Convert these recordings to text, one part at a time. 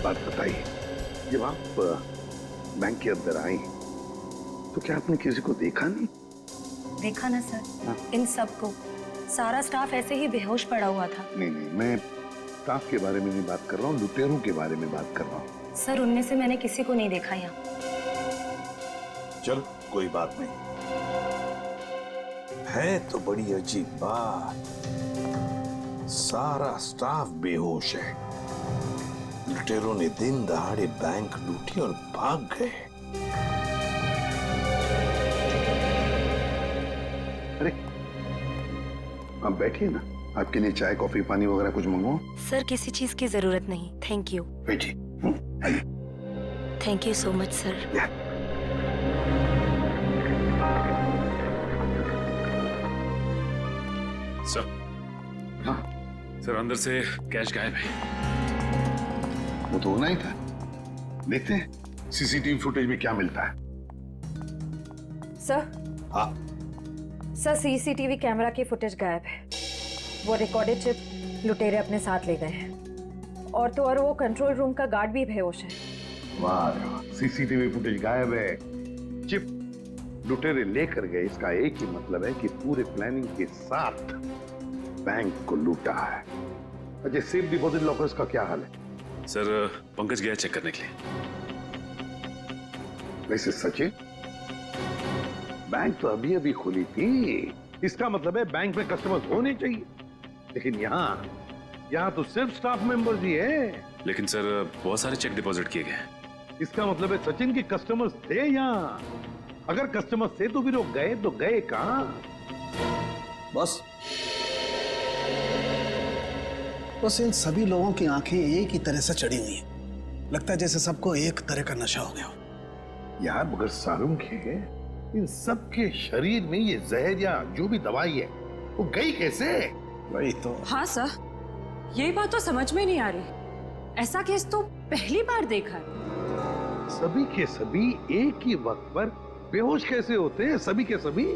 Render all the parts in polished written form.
बात बताइए, जब आप बैंक के अंदर आई तो क्या आपने किसी को देखा नहीं? देखा ना सर, इन सबको, सारा स्टाफ ऐसे ही बेहोश पड़ा हुआ था। नहीं नहीं, मैं स्टाफ के बारे में नहीं बात कर रहा हूँ, लुटेरों के बारे में बात कर रहा हूँ। सर उनमें से मैंने किसी को नहीं देखा यहाँ। चल कोई बात नहीं, है तो बड़ी अजीब बात। सारा स्टाफ बेहोश है। लुटेरों ने दिन दहाड़े बैंक लूटी और भाग गए। अरे आप बैठिए ना, आपके लिए चाय कॉफी पानी वगैरह कुछ मंगवाओ? सर किसी चीज की जरूरत नहीं, थैंक यू। बैठिए। आइए। Thank you so much sir. Sir, हाँ सर अंदर से कैश गायब है। वो तो होना ही था। देखते हैं सीसीटीवी फुटेज में क्या मिलता है। सर, हाँ सर सीसीटीवी कैमरा की फुटेज गायब है। वो रिकॉर्डेड चिप लुटेरे अपने साथ ले गए हैं। और तो और वो कंट्रोल रूम का गार्ड भी बेहोश है। वाह, सीसीटीवी फुटेज गायब है, चिप लुटेरे लेकर गए। इसका एक ही मतलब है कि पूरे प्लानिंग के साथ बैंक को लूटा है। अच्छा, सेफ डिपॉजिट लॉकर्स का क्या हाल है? सर पंकज गया चेक करने के लिए। वैसे सचिन, बैंक तो अभी अभी खुली थी, इसका मतलब है बैंक में कस्टमर्स होने चाहिए। लेकिन यहाँ तो सिर्फ स्टाफ मेंबर्स ही है। लेकिन सर बहुत सारे चेक डिपॉजिट किए गए। इसका मतलब है सचिन के कस्टमर्स थे यहाँ। अगर कस्टमर्स थे तो फिर वो गए तो गए कहां? बस इन सभी लोगों की आंखें एक ही तरह से चढ़ी हुई हैं। लगता है जैसे सबको एक तरह का नशा हो गया हो। यार मगर सारुंग है, इन सब के शरीर में ये जहर या जो भी दवाई है वो गई कैसे? वही तो। हाँ सर, यही बात तो समझ में नहीं आ रही। ऐसा केस तो पहली बार देखा है। सभी के सभी एक ही वक्त पर बेहोश कैसे होते हैं? सभी के सभी।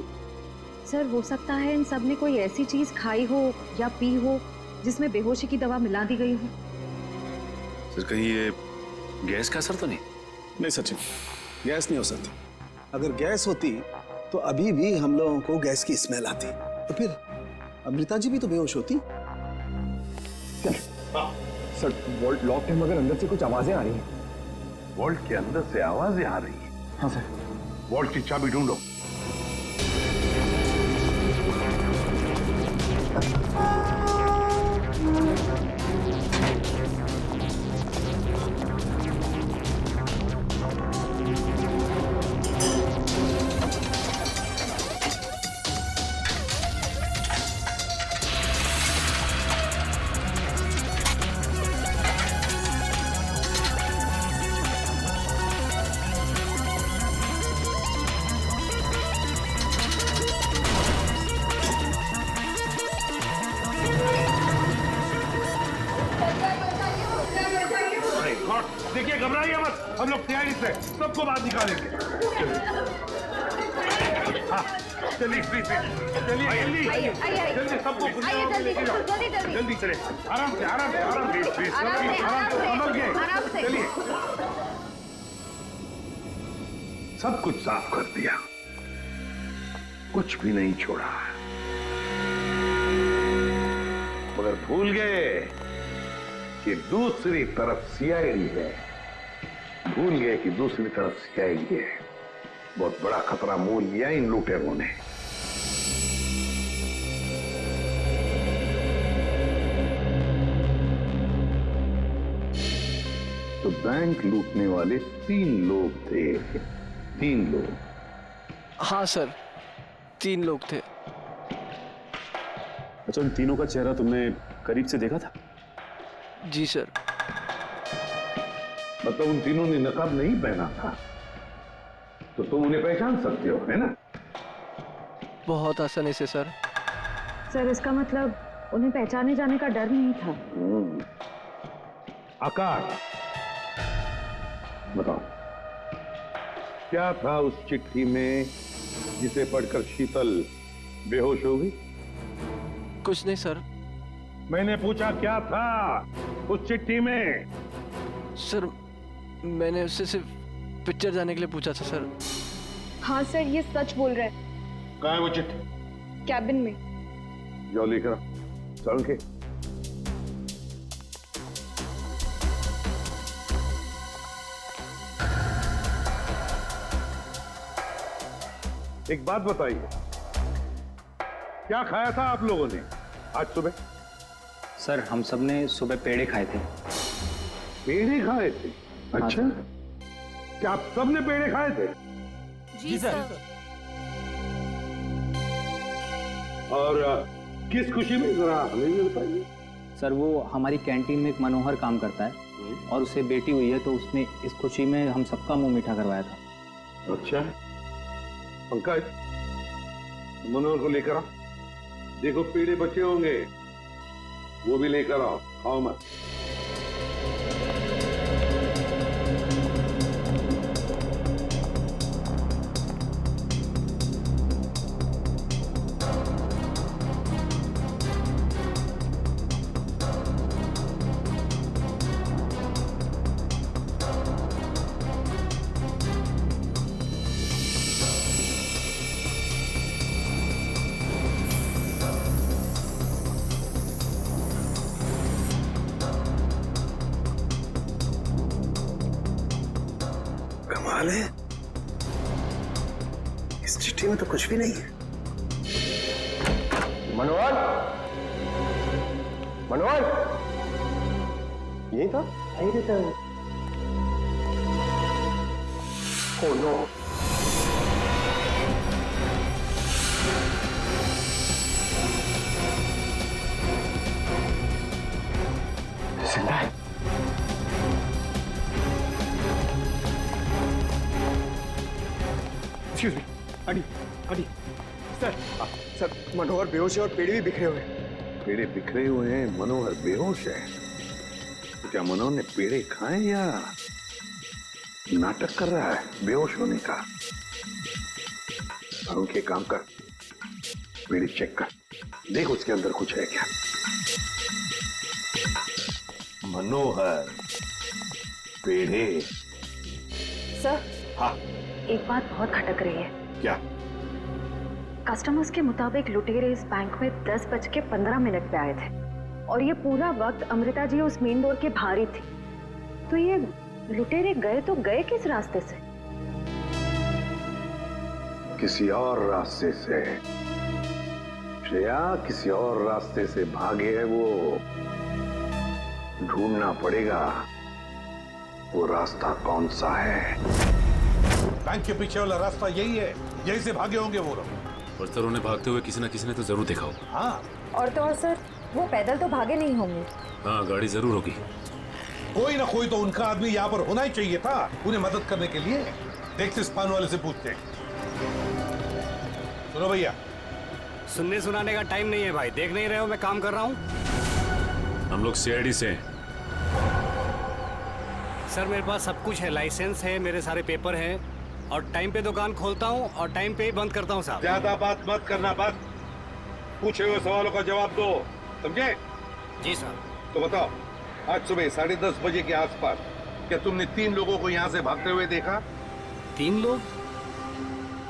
सर हो सकता है इन सब ने कोई ऐसी चीज खाई हो या पी हो जिसमें बेहोशी की दवा मिला दी गई हो। सर कहीं ये गैस का असर तो नहीं? नहीं सचिन, गैस नहीं हो सकती। अगर गैस होती तो अभी भी हम लोगों को गैस की स्मेल आती, तो फिर अमृता जी भी तो बेहोश होती। सर वॉल्ट लॉक है मगर अंदर से कुछ आवाजें आ रही हैं। वॉल्ट के अंदर से आवाजें आ रही है? हाँ सर। वॉल्ट की चाबी ढूंढो। देखिए घबराइए मत, हम लोग तैयारी से सबको बाहर निकालेंगे। हाँ, चलिए चलिए जल्दी सबको जल्दी चले। आराम से आराम से आराम से संभल के चलिए। सब कुछ साफ कर दिया, कुछ भी नहीं छोड़ा, मगर भूल गए कि दूसरी तरफ सीआईडी है। भूल गए कि दूसरी तरफ सीआईडी है। बहुत बड़ा खतरा मोल लिया इन लुटेरों ने। तो बैंक लूटने वाले 3 लोग थे। 3 लोग? हाँ सर, 3 लोग थे। अच्छा, उन तीनों का चेहरा तुमने करीब से देखा था? जी सर। मतलब उन तीनों ने नकाब नहीं पहना था, तो तुम उन्हें पहचान सकते हो, है ना? बहुत आसानी से सर। सर इसका मतलब उन्हें पहचाने जाने का डर नहीं था। आकाश, बताओ क्या था उस चिट्ठी में जिसे पढ़कर शीतल बेहोश हो गई? कुछ नहीं सर। मैंने पूछा क्या था उस चिट्ठी में? सर मैंने उससे सिर्फ पिक्चर जाने के लिए पूछा था सर। हाँ सर, ये सच बोल रहा है। कहाँ है वो चिट्ठी? कैबिन में। जाओ लेकर आओ। चल के एक बात बताइए, क्या खाया था आप लोगों ने आज सुबह? सर हम सब ने सुबह पेड़े खाए थे। पेड़े खाए थे? अच्छा, क्या आप सब ने पेड़े खाए थे? जी सर। और किस खुशी में, जरा हमें भी बताइए। सर वो हमारी कैंटीन में एक मनोहर काम करता है और उसे बेटी हुई है, तो उसने इस खुशी में हम सबका मुंह मीठा करवाया था। अच्छा, पंकज मनोहर को लेकर आओ। देखो पेड़े बचे होंगे, वो भी लेकर आओ, खाओ मत। कमाल है, इस चिट्ठी में तो कुछ भी नहीं है। मनोहर, मनोहर, यही था? Oh no. जिंदा है। Excuse me, अडी, सर, सर मनोहर बेहोश है और पेड़ भी बिखरे हुए हैं। पेड़े बिखरे हुए हैं, मनोहर बेहोश है। तो क्या मनोहर ने पेड़े खाए या नाटक कर रहा है बेहोश होने का? अरुण के काम कर, पेड़े चेक कर, देख उसके अंदर कुछ है क्या। मनोहर, पेड़े। सर, हाँ एक बात बहुत खटक रही है। क्या? कस्टमर्स के मुताबिक लुटेरे इस बैंक में 10:15 पे आए थे और ये पूरा वक्त अमृता जी उस मेन डोर के बाहर ही थी। तो ये लुटेरे गए तो गए किस रास्ते से? किसी और रास्ते से श्रेया, किसी और रास्ते से भागे है वो। ढूंढना पड़ेगा वो रास्ता कौन सा है। बैंक के पीछे वाला रास्ता यही है, यही से भागे होंगे वो लोग। और सर उन्हें भागते हुए किसी न जरूर देखा होगा। हाँ, और तो और सर, वो पैदल तो भागे नहीं होंगे। हाँ, गाड़ी जरूर होगी। कोई ना कोई तो उनका आदमी यहाँ पर होना ही चाहिए था उन्हें मदद करने के लिए। देखते इस पान वाले से पूछते हैं। सुनो भैया, सुनने सुनाने का टाइम नहीं है भाई, देख नहीं रहे हो मैं काम कर रहा हूँ। हम लोग सीआईडी से हैं। सर मेरे पास सब कुछ है, लाइसेंस है, मेरे सारे पेपर हैं और टाइम पे दुकान खोलता हूँ और टाइम पे ही बंद करता हूँ साहब। ज्यादा बात मत करना, बस पूछे हुए सवालों का जवाब दो, समझे? जी साहब। तो बताओ, आज सुबह 10:30 बजे के आसपास क्या तुमने 3 लोगों को यहाँ से भागते हुए देखा? 3 लोग?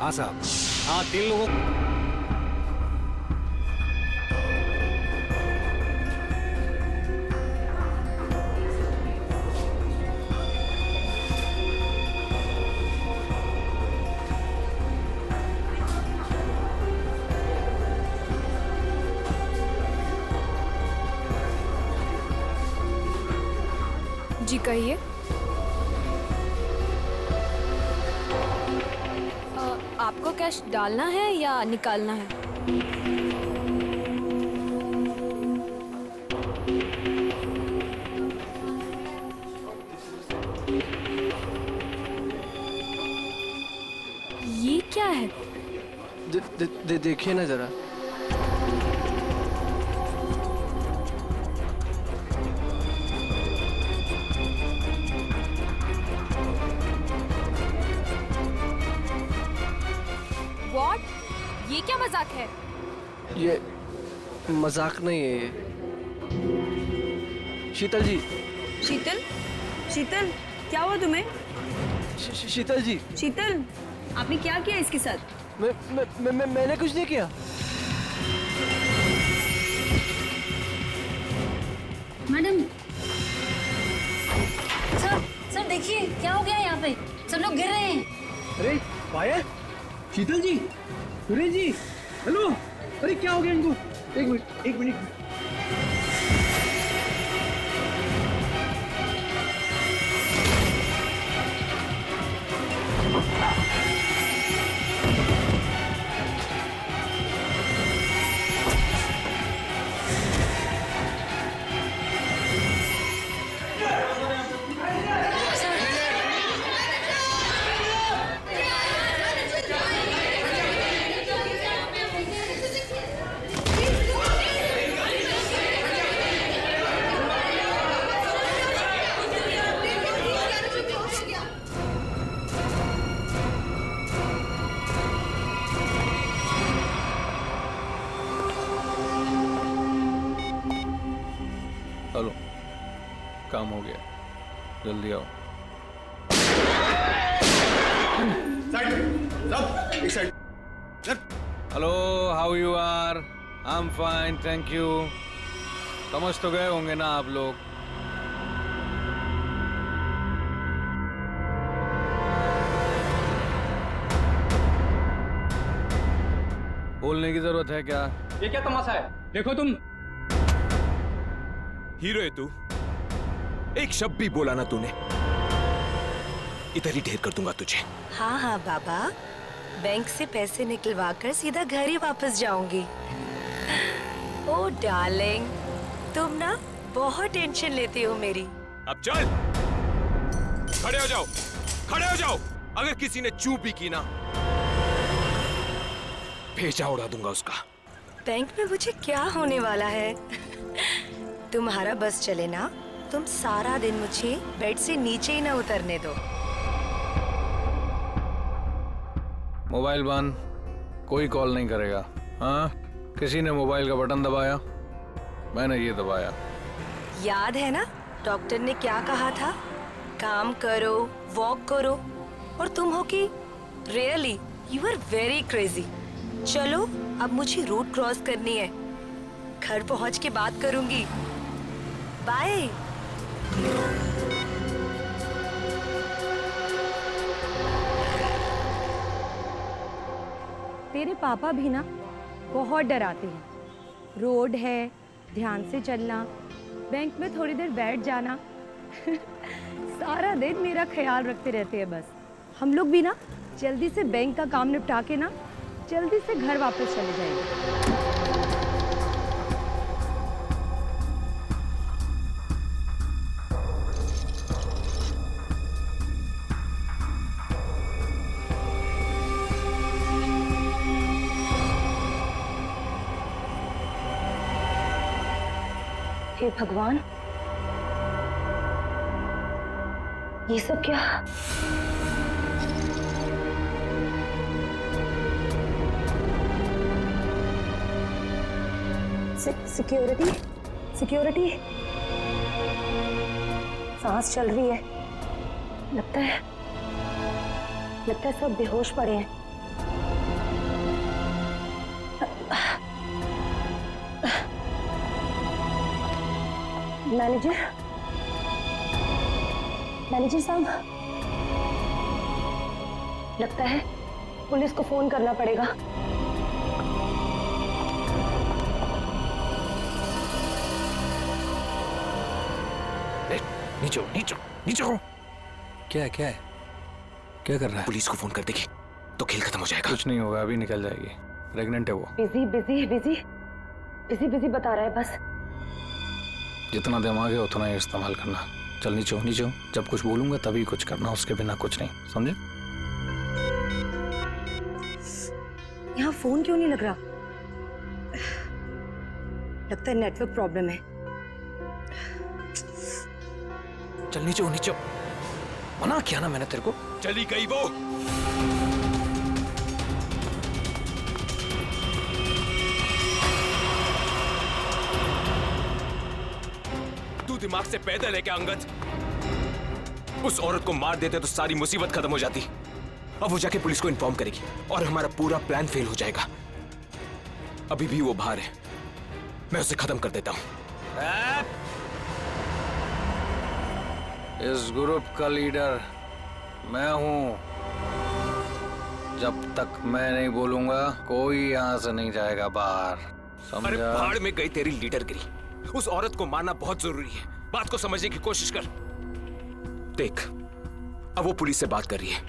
हाँ साहब, हाँ 3 लोगों। जी कहिए। आपको कैश डालना है या निकालना है? ये क्या है? देखिए ना जरा। What? ये क्या मजाक है? ये मजाक नहीं है ये। शीतल जी। शीतल, शीतल, क्या हुआ तुम्हें? शीतल जी, शीतल, आपने क्या किया इसके साथ? मैंने कुछ नहीं किया। मैडम, सर देखिए क्या हो गया यहाँ पे, सब लोग गिर रहे हैं। अरे पायल, शीतल जी, सुरेश जी, हेलो, अरे क्या हो गया इनको? एक मिनट। हेलो, काम हो गया, जल्दी आओ। Hello, how you are? I am fine, thank you. समझ तो गए होंगे ना आप लोग? बोलने की जरूरत है क्या? ये क्या तमाशा है? देखो तुम। हीरो है तू, एक शब्द भी बोला ना तूने, इधर ही ढेर कर दूंगा तुझे। हाँ हाँ बाबा, बैंक से पैसे निकलवा कर सीधा घर ही वापस जाऊंगी। ओ डार्लिंग, तुम ना बहुत टेंशन लेती हो मेरी। अब चल, खड़े हो जाओ, खड़े हो जाओ। अगर किसी ने चूप भी की ना, भेजा उड़ा दूंगा उसका। बैंक में मुझे क्या होने वाला है? तुम्हारा बस चले ना, तुम सारा दिन मुझे बेड से नीचे ही ना उतरने दो। मोबाइल बंद, कोई कॉल नहीं करेगा। हाँ, किसी ने मोबाइल का बटन दबाया? मैंने ये दबाया। याद है ना डॉक्टर ने क्या कहा था? काम करो, वॉक करो, और तुम हो कि really you are very crazy. चलो अब मुझे रोड क्रॉस करनी है, घर पहुंच के बात करूंगी। बाय। तेरे पापा भी ना बहुत डराते हैं। रोड है, ध्यान से चलना, बैंक में थोड़ी देर बैठ जाना। सारा दिन मेरा ख्याल रखते रहते हैं बस। हम लोग भी ना जल्दी से बैंक का काम निपटा के ना जल्दी से घर वापस चले जाएंगे। हे भगवान, ये सब क्या? Security, security. सांस चल रही है। लगता है सब बेहोश पड़े हैं। मैनेजर साहब, लगता है पुलिस को फोन करना पड़ेगा। नीचे नीचे नीचे हो। क्या है क्या कर रहा है? पुलिस को फोन कर देगी तो खेल खत्म हो जाएगा। कुछ नहीं होगा, अभी निकल जाएगी। प्रेग्नेंट है वो। Busy busy busy busy busy बता रहा है बस। जितना दिमाग है उतना ही इस्तेमाल करना। चल नीचे हो, नीचे हो। जब कुछ बोलूंगा तभी कुछ करना, उसके बिना कुछ नहीं, समझे? यहाँ फोन क्यों नहीं लग रहा? लगता है नेटवर्क प्रॉब्लम है। चल नीचे हो, नीचे हो। मना किया ना मैंने तेरे को। चली गई वो। तू दिमाग से पैदल है क्या अंगद? उस औरत को मार देते तो सारी मुसीबत खत्म हो जाती। अब वो जाके पुलिस को इन्फॉर्म करेगी और हमारा पूरा प्लान फेल हो जाएगा। अभी भी वो बाहर है, मैं उसे खत्म कर देता हूं। इस ग्रुप का लीडर मैं हूं। जब तक मैं नहीं बोलूंगा कोई यहाँ से नहीं जाएगा बाहर, अरे समझा? भाड़ में गई तेरी लीडरगिरी। उस औरत को मारना बहुत जरूरी है। बात को समझने की कोशिश कर। देख, अब वो पुलिस से बात कर रही है।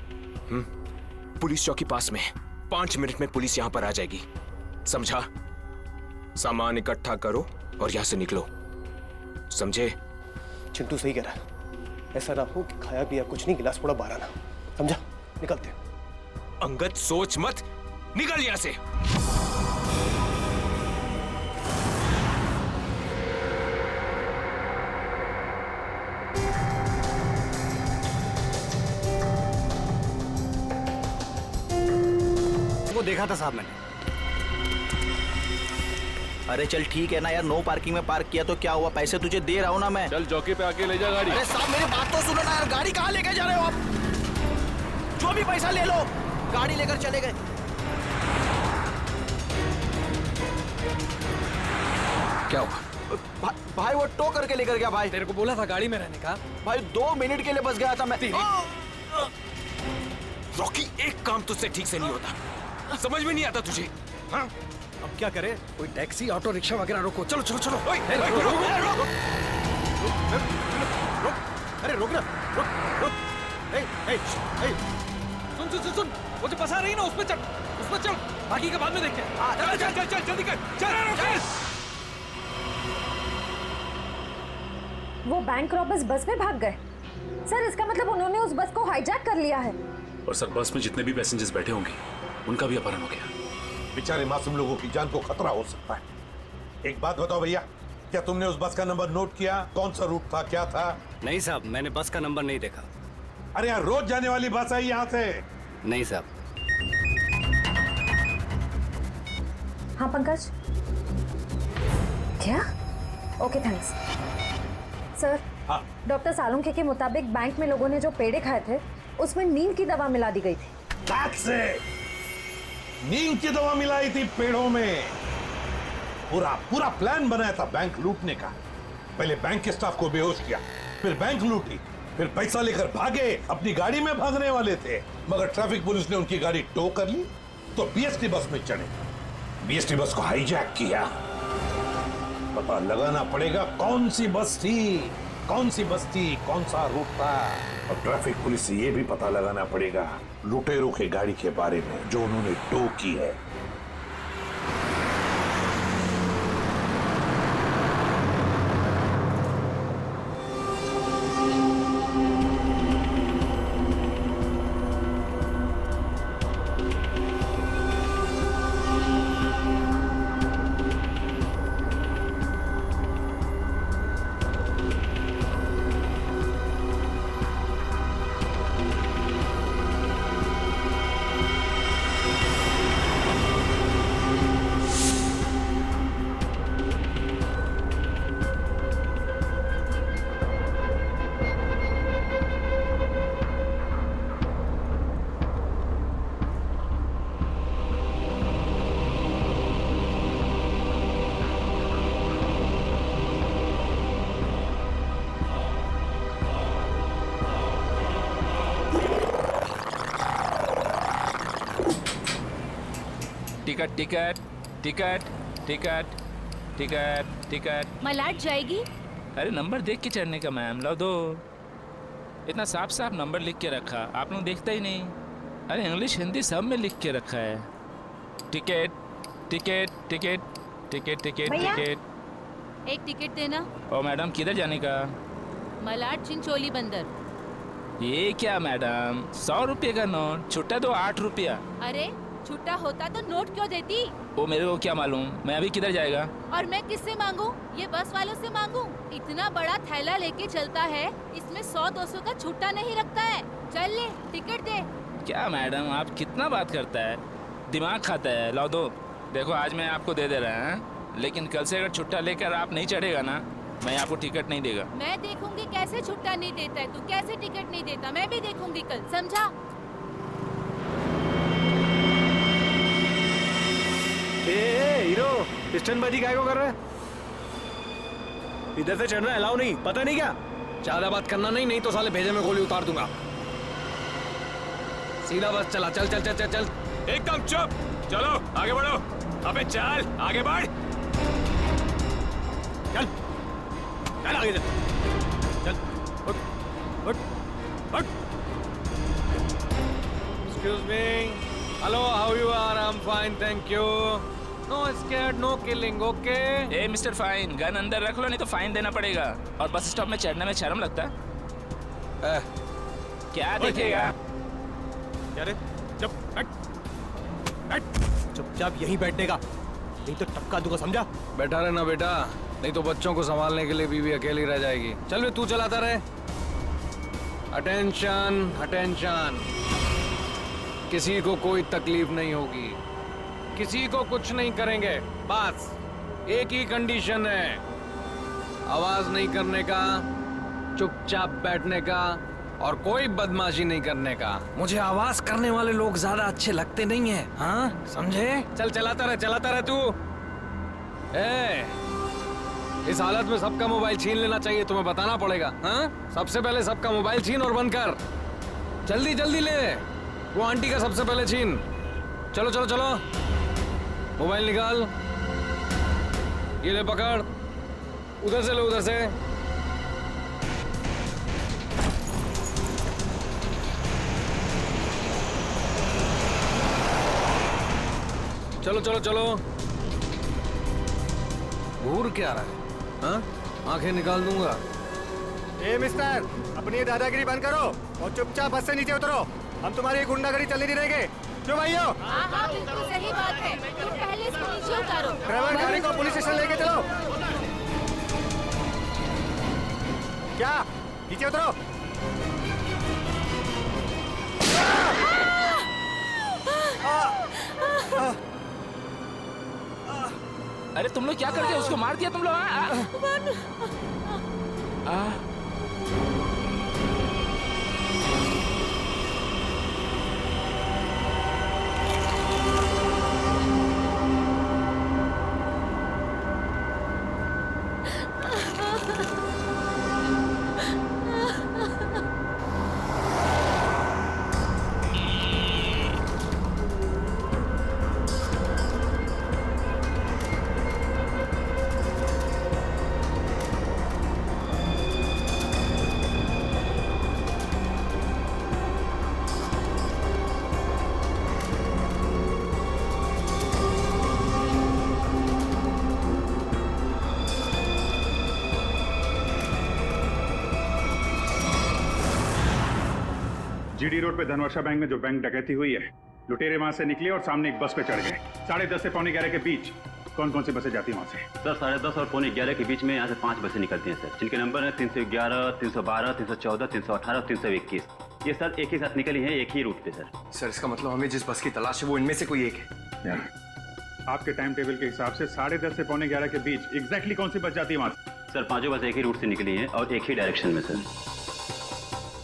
पुलिस चौकी पास में है। 5 मिनट में पुलिस यहां पर आ जाएगी, समझा? सामान इकट्ठा करो और यहां से निकलो, समझे? चिंटू सही कह रहा है। ऐसा ना हो कि खाया पिया कुछ नहीं, गिलास थोड़ा बारह ना। समझा? निकलते। अंगद सोच मत, निकल यहां से। वो देखा था साहब मैंने। अरे चल ठीक है ना यार, नो पार्किंग में पार्क किया तो क्या हुआ, पैसे तुझे दे रहा हूँ ना मैं। चल चौकी पे आके ले जा गाड़ी। अरे साहब मेरी बात तो सुनो ना यार, गाड़ी कहाँ लेके जा रहे हो आप? जो भी पैसा ले लो, गाड़ी लेकर चले गए। क्या हुआ? भाई वो टो करके लेकर गया भाई। तेरे को बोला था गाड़ी में रहने का। भाई 2 मिनट के लिए बस गया था मैं। रॉकी, एक काम तुझसे ठीक से नहीं होता, समझ में नहीं आता तुझे? हाँ? अब क्या करे? कोई टैक्सी ऑटो रिक्शा वगैरह रोको। चलो चलो चलो। अरे रोक ना, रुक। सुन, वो जो बसा रही ना उस पे चल, बाकी का बाद में देखते हैं। चल जल्दी कर, चल। वो बैंक रॉबर्स बस में भाग गए। सर इसका मतलब उन्होंने उस बस को हाईजैक कर लिया है। और सर बस में जितने भी पैसेंजर्स बैठे होंगे उनका भी अपहरण हो गया। बेचारे मासूम लोगों की जान को खतरा हो सकता है। एक बात बताओ भैया, क्या तुमने उस बस का नंबर नोट किया? कौन सा रूट था, क्या था? नहीं साहब, मैंने बस का नंबर नहीं देखा। अरे यार, रोज जाने वाली बस है यहाँ से। नहीं साहब। हाँ पंकज। क्या? Okay thanks. Sir, doctor Salunkhe के मुताबिक बैंक में लोगों ने जो पेड़े खाए थे उसमें नीम की दवा मिला दी गई थी। नीम की दवा मिलाई थी पेड़ों में। पूरा प्लान बनाया था बैंक लूटने का। पहले बैंक के स्टाफ को बेहोश किया, फिर बैंक लूटी, फिर पैसा लेकर भागे। अपनी गाड़ी में भागने वाले थे, मगर ट्रैफिक पुलिस ने उनकी गाड़ी टो कर ली तो बीएसटी बस में चढ़े। बीएसटी बस को हाईजैक किया। पता लगाना पड़ेगा कौन सी बस थी, कौन सा रूट था। और ट्रैफिक पुलिस से यह भी पता लगाना पड़ेगा लुटेरों के गाड़ी के बारे में जो उन्होंने टो की है। Ticket ticket ticket ticket ticket ticket मलाट जाएगी। अरे नंबर देख के चढ़ने का मैम, लो दो। इतना साफ साफ नंबर लिख के रखा, आप लोग देखते ही नहीं। अरे इंग्लिश हिंदी सब में लिख के रखा है। Ticket ticket ticket ticket ticket ticket. एक टिकट देना। ओ मैडम, किधर जाने का? मलाट चिंचोली बंदर। ये क्या मैडम, 100 रुपये का नोट, छुट्टा तो 8 रुपया। अरे छुट्टा होता तो नोट क्यों देती? वो मेरे को क्या मालूम, मैं अभी किधर जाएगा? और मैं किससे मांगू? ये बस वालों से मांगू? इतना बड़ा थैला लेके चलता है, इसमें 100-200 का छुट्टा नहीं रखता है। चल ले, टिकट दे। क्या मैडम, आप कितना बात करता है, दिमाग खाता है। लो दो। देखो आज मैं आपको दे रहा है, लेकिन कल से अगर छुट्टा लेकर आप नहीं चढ़ेगा ना मैं आपको टिकट नहीं देगा। मैं देखूंगी कैसे छुट्टा नहीं देता है तू, कैसे टिकट नहीं देता, मैं भी देखूंगी कल, समझा? हीरो स्टंटबाजी काय को कर रहा है? इधर से चढ़ना अलाउ नहीं, पता नहीं क्या? ज्यादा बात करना नहीं तो साले भेजे में गोली उतार दूंगा। सीधा बस चला, चल चल चल चल चल। एकदम चुप, चलो आगे बढ़ो। अबे चल आगे बढ़, चल चल आगे चल, चल उठ उठ उठ। Excuse me. Hello, how you are? I'm fine, thank you. No scared, no killing, okay? A mister fine, gun अंदर रख लो नहीं तो फाइन देना पड़ेगा। और बस स्टॉप में चढ़ने में शर्म लगता है? क्या देखेगा? क्या रे? चुप हट, चुपचाप यहीं बैठने का, नहीं तो टपका दूंगा, समझा? बैठा रहना बेटा, नहीं तो बच्चों को संभालने के लिए बीवी अकेली रह जाएगी। चल बे, तू चलाता रहे। अटेंशन अटेंशन, किसी को कोई तकलीफ नहीं होगी, किसी को कुछ नहीं करेंगे। बस एक ही कंडीशन है, आवाज नहीं करने का, चुपचाप बैठने का और कोई बदमाशी नहीं करने का। मुझे आवाज करने वाले लोग ज्यादा अच्छे लगते नहीं हैं, हाँ समझे? चल चलाता रहे तू। इस हालत में सबका मोबाइल छीन लेना चाहिए, तुम्हें बताना पड़ेगा। हाँ, सबसे पहले सबका मोबाइल छीन और बंद कर। जल्दी जल्दी ले, वो आंटी का सबसे पहले छीन। चलो चलो चलो, मोबाइल निकाल, ये ले पकड़, उधर से ले, उधर से। चलो चलो चलो। घूर क्या रहा है? हाँ, आंखें निकाल दूंगा। ए मिस्टर, अपनी दादागिरी बंद करो और चुपचाप बस से नीचे उतरो। हम तुम्हारी गुंडागर्दी चलने नहीं देंगे, क्यों भाइयों? हाँ बिल्कुल सही बात है, तुम पहले इसको नीचे उतारो। ड्राइवर गाड़ी को पुलिस स्टेशन लेके चलो। क्या? नीचे उतरो। अरे तुम लोग क्या करते हो? उसको मार दिया तुम लोग? जीडी रोड पे धनवर्षा बैंक में जो बैंक डकैती हुई है, लुटेरे वहां से निकले और सामने एक बस पे चढ़ गए। 10:30 से 11:45 के बीच कौन कौन सी बसें जाती है वहां से? सर 10:30 और 11:45 के बीच में यहाँ से 5 बसें निकलती हैं सर, जिनके नंबर है 311, 312, 314, 318 और 321। ये सर एक ही साथ निकली है, एक ही रूट पे सर। सर इसका मतलब हमें जिस बस की तलाश है वो इनमें से कोई एक है। आपके टाइम टेबल के हिसाब से 10:30 से 11:45 के बीच एग्जैक्टली कौन सी बस जाती है वहां से? सर पांचों बसें एक ही रूट से निकली हैं और एक ही डायरेक्शन में सर।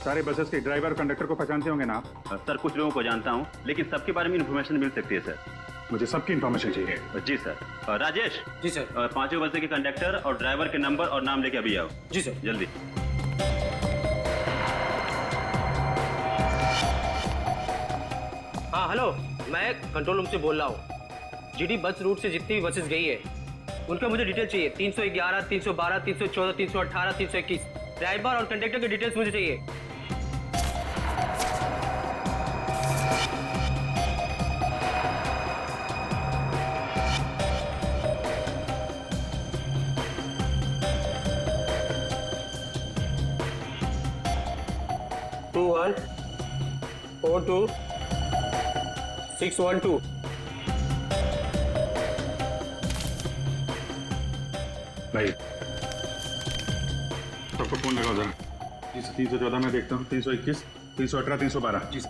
सारे बसेस के ड्राइवर और कंडक्टर को पहचानते होंगे ना आप? सर कुछ लोगों को जानता हूँ, लेकिन सबके बारे में इन्फॉर्मेशन मिल सकती है सर। मुझे सबकी इन्फॉर्मेशन चाहिए। जी सर। राजेश। जी सर। पांचों बसें के कंडक्टर और ड्राइवर के नंबर और नाम लेके अभी आओ। जी सर। जल्दी। हाँ हेलो, मैं कंट्रोल रूम से बोल रहा हूँ। जीडी बस रूट से जितनी भी बसेस गई है उनका मुझे डिटेल चाहिए। 311, 312, 314, 318, 321। ड्राइवर और कंडक्टर की डिटेल्स मुझे चाहिए। टू 1 4 2 6 1 2। भाई सबको फोन लगाओ जरा। 314 में देखता हूँ, 321, 318, 312। जी सर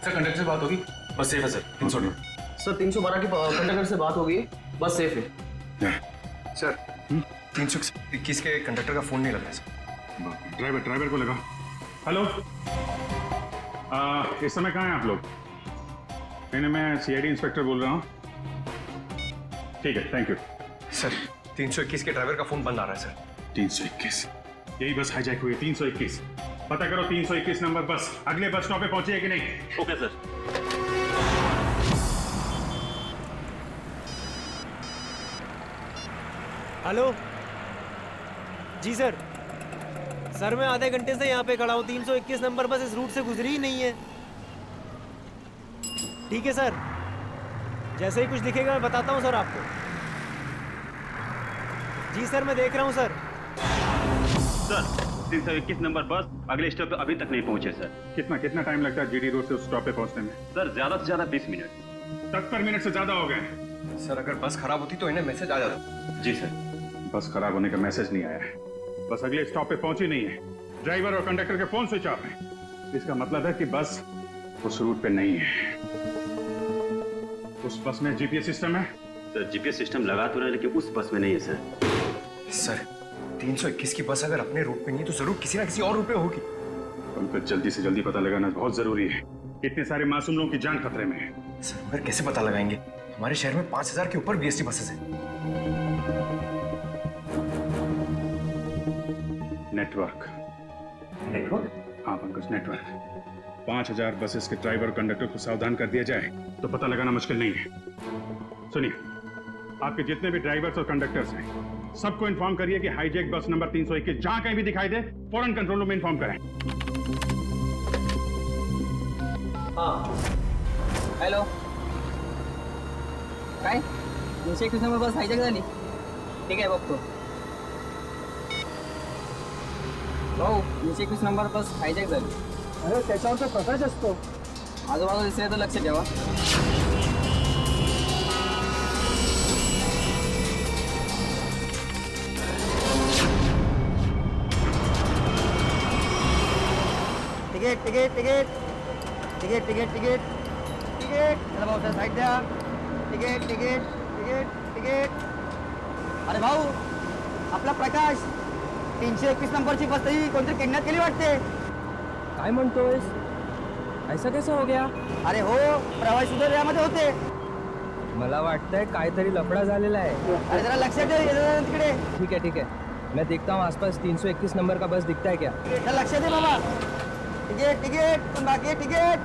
कंडक्टर से बात होगी? बस सेफ है सर, 300 सर 312 की कंडक्टर से बात होगी, बस सेफ है। सर 321 के कंडक्टर का फोन नहीं लग रहा है सर। ड्राइवर को लगा। हेलो, इस समय कहाँ हैं आप लोग? नहीं, मैं सीआईडी इंस्पेक्टर बोल रहा हूँ। ठीक है, थैंक यू। सर 321 के ड्राइवर का फोन बंद आ रहा है सर। 321, यही बस हाईजैक हुई है। 321 पता करो, 321 नंबर बस अगले बस स्टॉप पे पहुंची है कि नहीं। Okay sir. हेलो जी सर, मैं आधे घंटे से यहाँ पे खड़ा हूँ। 321 नंबर बस इस रूट से गुजरी ही नहीं है। ठीक है सर, जैसे ही कुछ दिखेगा मैं बताता हूँ सर आपको। जी सर, मैं देख रहा हूँ सर। सर 321 नंबर बस अगले स्टॉप पे अभी तक नहीं पहुंचे सर। कितना टाइम लगता है जीडी रोड से उस स्टॉप पे पहुंचने में? सर ज्यादा से ज्यादा 20 मिनट। 70 मिनट से ज्यादा हो गए। सर अगर बस खराब होती तो इन्हें मैसेज आ जाता। जी सर। बस खराब होने का मैसेज नहीं आया है, बस अगले स्टॉप पे पहुंची नहीं है। ड्राइवर और कंडक्टर के फोन स्विच ऑफ है। इसका मतलब है कि बस उस रूट पे नहीं है। उस बस में जीपीएस सिस्टम है? सर जीपीएस सिस्टम लगा तो रहा है, लेकिन उस बस में नहीं है सर। सर 321 की बस अगर अपने रूट पे नहीं है तो जरूर किसी ना किसी और रूट पे होगी। उनको जल्दी से जल्दी पता लगाना बहुत जरूरी है। इतने सारे मासूम लोगों की जान खतरे में है। सर मगर कैसे पता लगाएंगे? हमारे शहर में 5000 के ऊपर बीएसटी बसेस हैं। नेटवर्क? हाँ पंकज, नेटवर्क। 5000 बसेस के ड्राइवर और कंडक्टर को सावधान कर दिया जाए तो पता लगाना मुश्किल नहीं है। सुनिए, आपके जितने भी ड्राइवर्स और कंडक्टर्स हैं, सबको इन्फॉर्म करिए कि हाईजैक बस नंबर 321 जहां कहीं भी दिखाई दे फौरन कंट्रोल रूम में इन्फॉर्म करें। हाँ हॅलो, काय 321 नंबर बस हायजॅक झाली? ठीक आहे बघतो भाऊ। 321 नंबर बस हायजॅक झाली। अरे त्याच्यावर तर प्रकाश असतो, आजूबाजूला दिसले तर लक्ष ठेवा। Ticket ticket ticket ticket ticket ticket ticket चला भाऊ, साईड द्या। Ticket ticket ticket ticket. अरे भाऊ, आपला प्रकाश 321 नंबरची बस ही कोणतरी किडनॅप केली वाटते। काय म्हणतोयस? ऐसा कैसा हो गया? अरे हो, प्रवासी सुद्धा यामध्ये होते। मला वाटतंय काहीतरी लफडा झालेला आहे। अरे जरा लक्षात दे तिकडे। ठीक है मैं देखता हूँ आसपास 321 नंबर का बस दिखता है क्या। लक्षात दे बाबा। टिकट टिकट पण बाकी आहे टिकट।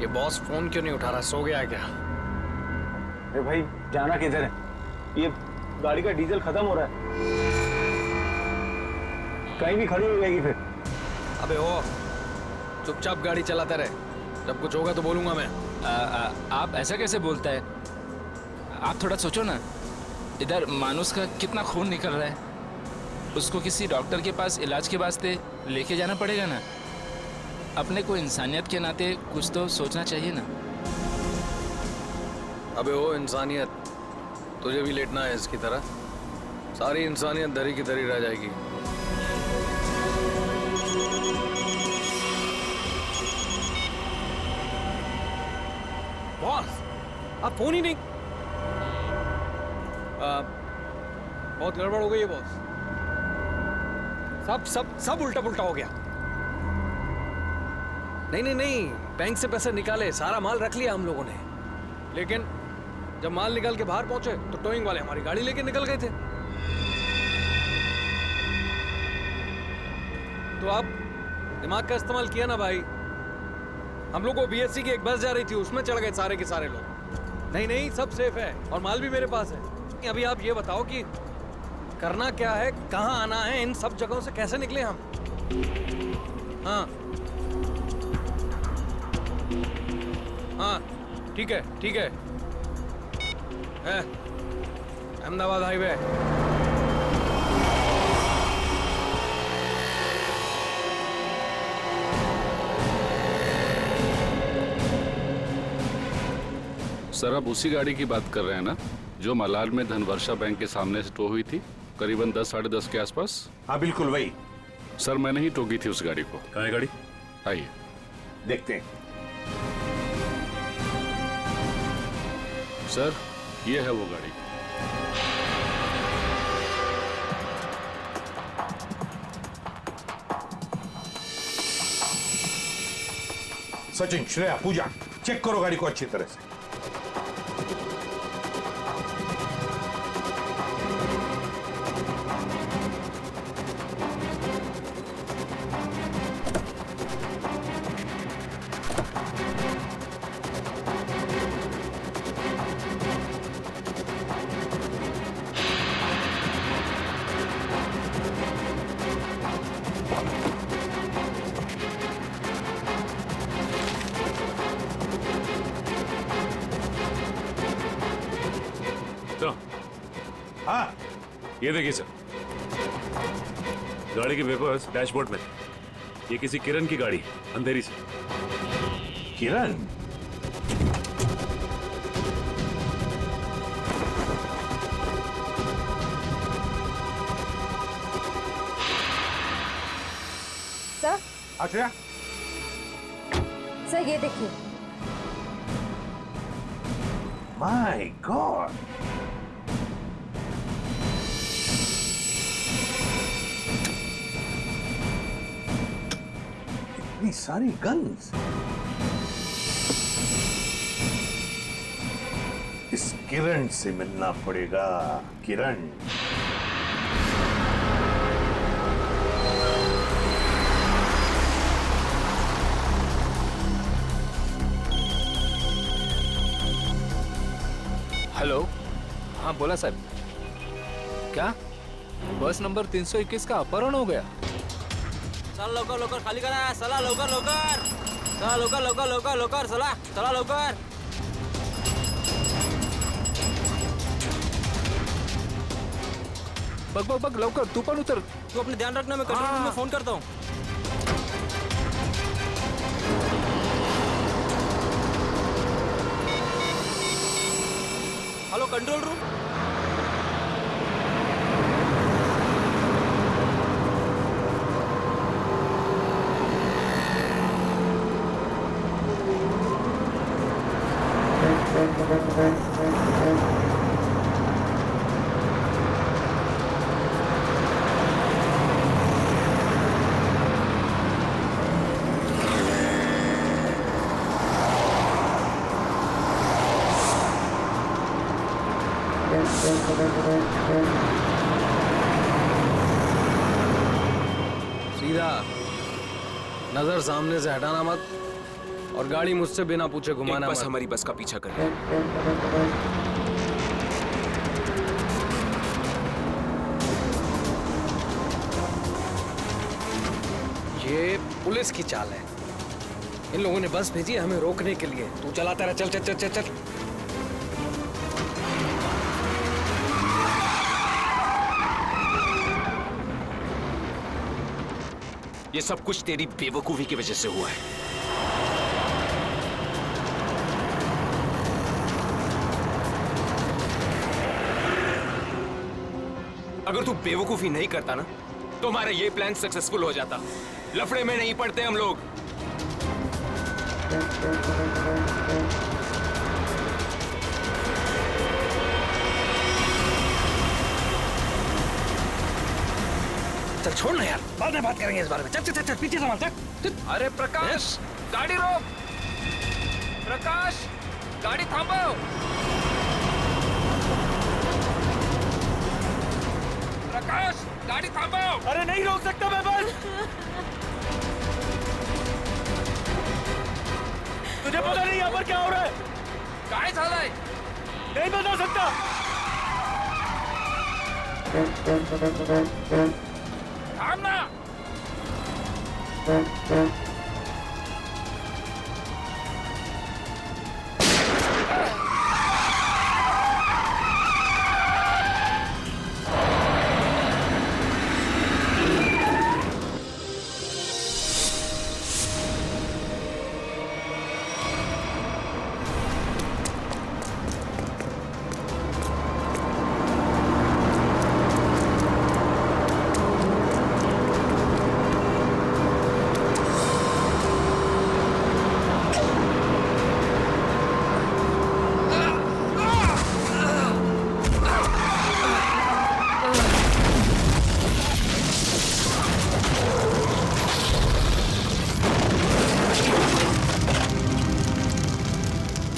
ये बॉस फोन क्यों नहीं उठा रहा? सो गया है क्या? अरे भाई, जाना किधर है? ये गाड़ी का डीजल खत्म हो रहा है, कहीं भी खड़ी हो जाएगी फिर। अबे ओ, चुपचाप गाड़ी चलाते रहे, जब कुछ होगा तो बोलूंगा मैं। आप ऐसा कैसे बोलता है? आप थोड़ा सोचो ना, इधर मानुस का कितना खून निकल रहा है, उसको किसी डॉक्टर के पास इलाज के वास्ते लेके जाना पड़ेगा ना। अपने को इंसानियत के नाते कुछ तो सोचना चाहिए ना। अबे ओ इंसानियत, तुझे भी लेटना है इसकी तरह? सारी इंसानियत दरी की दरी रह जाएगी। बॉस, आप फोन ही नहीं। बहुत गड़बड़ हो गई है बॉस। सब सब सब उल्टा पुल्टा हो गया। नहीं, बैंक से पैसे निकाले, सारा माल रख लिया हम लोगों ने, लेकिन जब माल निकाल के बाहर पहुंचे तो टोइंग वाले हमारी गाड़ी लेके निकल गए थे। तो आप दिमाग का इस्तेमाल किया ना भाई। हम लोग को बीएससी की एक बस जा रही थी, उसमें चढ़ गए सारे के सारे लोग। नहीं, सब सेफ है और माल भी मेरे पास है। अभी आप ये बताओ कि करना क्या है, कहाँ आना है, इन सब जगहों से कैसे निकले हम? हाँ ठीक है। अहमदाबाद हाईवे। सर आप उसी गाड़ी की बात कर रहे हैं ना जो मलाड में धनवर्षा बैंक के सामने से टो हुई थी करीबन 10 साढ़े 10 के आसपास? हाँ बिल्कुल वही। सर मैंने ही टोकी थी उस गाड़ी को। कहाँ है गाड़ी? आइए देखते हैं। सर ये है वो गाड़ी। सचिन, श्रेया, पूजा, चेक करो गाड़ी को अच्छी तरह से। हाँ ये देखिए सर, गाड़ी के पेपर्स डैशबोर्ड में। ये किसी किरण की गाड़ी, अंधेरी से। किरण? सर अच्छा सर ये देखिए। माय गॉड, इतनी सारी गन्स। इस किरण से मिलना पड़ेगा। किरण हेलो, हाँ बोला सर। क्या बस नंबर 321 का अपहरण हो गया? चल लवकर लवकर खाली करा, चला लवकर लवकर, चला लवकर लवकर लवकर लवकर, चला चला लवकर। बग बग बग लवकर, तू पण उतर। तू अपने ध्यान रखना, मैं कंट्रोल रूम में फोन करता हूँ। Hello control room. सीधा नजर सामने से हटाना मत, और गाड़ी मुझसे बिना पूछे घुमाना बस मत। हमारी बस का पीछा कर। ये पुलिस की चाल है। इन लोगों ने बस भेजी है हमें रोकने के लिए। तू चलाता रहा, चल चल चल चल चल। ये सब कुछ तेरी बेवकूफी की वजह से हुआ है। अगर तू बेवकूफी नहीं करता ना तो हमारा ये प्लान सक्सेसफुल हो जाता। लफड़े में नहीं पड़ते हम लोग। चल छोड़ ना यार, बाद में बात करेंगे इस बारे में। चल चल चल, चल पीछे संभाल, चल। अरे प्रकाश, गाड़ी रोक। प्रकाश, गाड़ी थांबो। प्रकाश, गाड़ी थांबो। अरे नहीं रोक सकता मैं बस। तुझे पता नहीं यहाँ पर क्या हो रहा है? काय झालंय? नहीं बता सकता। थांब ना।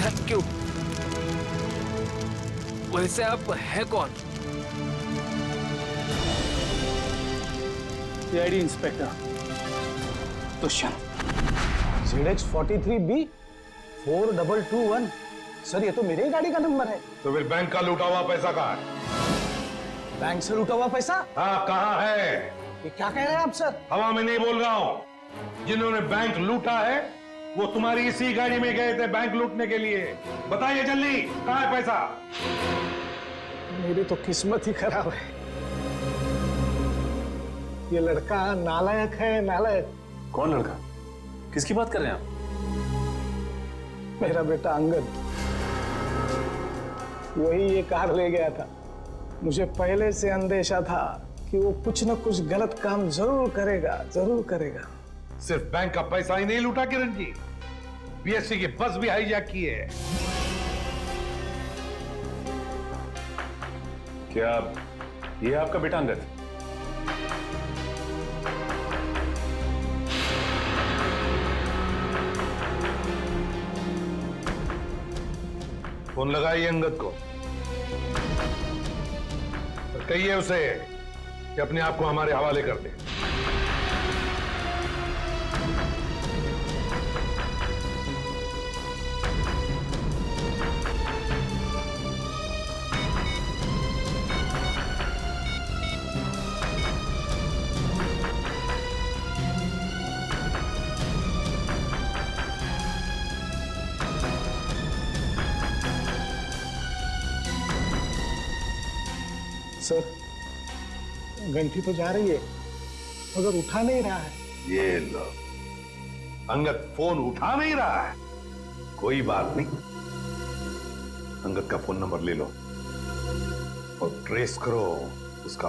Thank you. वैसे आप है कौन? CID inspector Dushyant. ZX43B 4221। Sir ये तो मेरे ही गाड़ी का नंबर है। तो फिर बैंक का लूटा हुआ पैसा कहाँ है? बैंक से लूटा हुआ पैसा? हाँ, कहाँ है? ये क्या कह रहे हैं आप सर? हवा में नहीं बोल रहा हूँ। जिन्होंने बैंक लूटा है वो तुम्हारी इसी गाड़ी में गए थे बैंक लूटने के लिए। बताइए जल्दी, कहाँ है पैसा? मेरी तो किस्मत ही खराब है। ये लड़का नालायक है, नालायक। कौन लड़का? किसकी बात कर रहे हैं आप? मेरा बेटा अंगद, वही ये कार ले गया था। मुझे पहले से अंदेशा था कि वो कुछ न कुछ गलत काम जरूर करेगा, जरूर करेगा। सिर्फ बैंक का पैसा ही नहीं लूटा किरण जी, बीएससी की बस भी हाईजैक की है। क्या ये आपका बेटा अंगद? फोन लगाइए अंगद को और कहिए उसे कि अपने आप को हमारे हवाले कर दे। सर घंटी तो जा रही है मगर उठा नहीं रहा है। ये लो, अंगद फोन उठा नहीं रहा है। कोई बात नहीं, अंगद का फोन नंबर ले लो और ट्रेस करो उसका